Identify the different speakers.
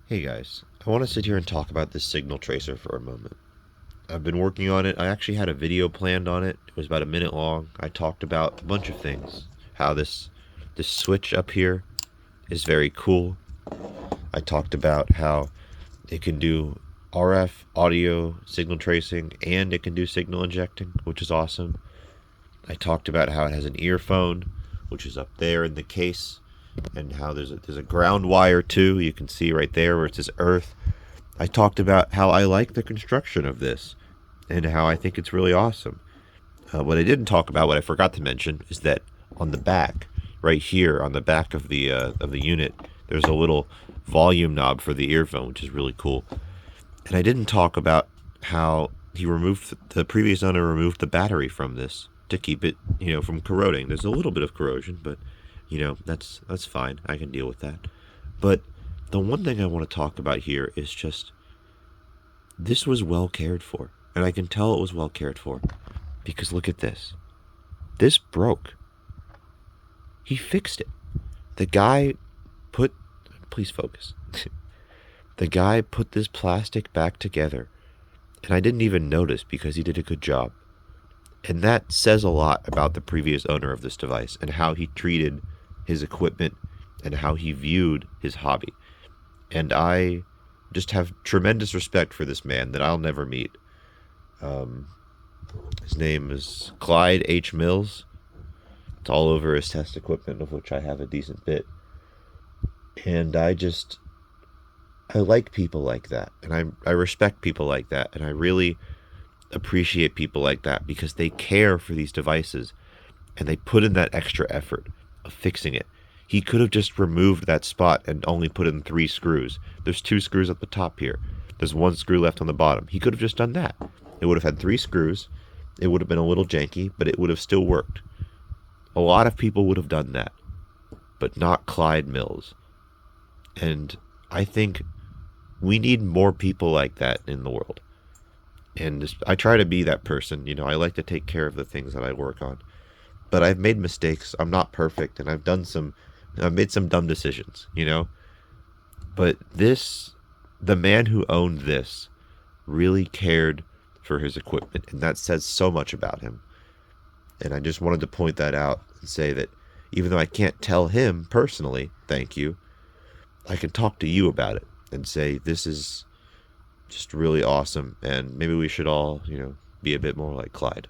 Speaker 1: Hey guys, I want to sit here and talk about this signal tracer for a moment. I've been working on it. I actually had a video planned on it. It was about a minute long. I talked about a bunch of things. How this switch up here is very cool. I talked about how it can do RF audio signal tracing and it can do signal injecting, which is awesome. I talked about how it has an earphone, which is up there in the case, and how there's a ground wire too. You can see right there where it says Earth. I talked about how I like the construction of this and how I think it's really awesome. What I didn't talk about, what I forgot to mention, is that on the back, right here on the back of the unit, there's a little volume knob for the earphone, which is really cool. And I didn't talk about how the previous owner removed the battery from this to keep it, from corroding. There's a little bit of corrosion, but that's fine. I can deal with that. But the one thing I want to talk about here is just this was well cared for. And I can tell it was well cared for because look at this. This broke. He fixed it. The guy put, please focus. The guy put this plastic back together, and I didn't even notice because he did a good job. And that says a lot about the previous owner of this device and how he treated his equipment and how he viewed his hobby. And I just have tremendous respect for this man that I'll never meet. His name is Clyde H. Mills. It's all over his test equipment, of which I have a decent bit. And I like people like that. And I respect people like that. And I really appreciate people like that because they care for these devices and they put in that extra effort of fixing it. He could have just removed that spot and only put in 3 screws. There's 2 screws at the top here. There's 1 screw left on the bottom. He could have just done that. It would have had 3 screws. It would have been a little janky, but it would have still worked. A lot of people would have done that, but not Clyde Mills. And I think we need more people like that in the world. And I try to be that person. I like to take care of the things that I work on. But I've made mistakes. I'm not perfect, and I've made some dumb decisions. But the man who owned this really cared for his equipment, and that says so much about him. And I just wanted to point that out and say that even though I can't tell him personally, thank you, I can talk to you about it and say this is just really awesome, and maybe we should all, be a bit more like Clyde.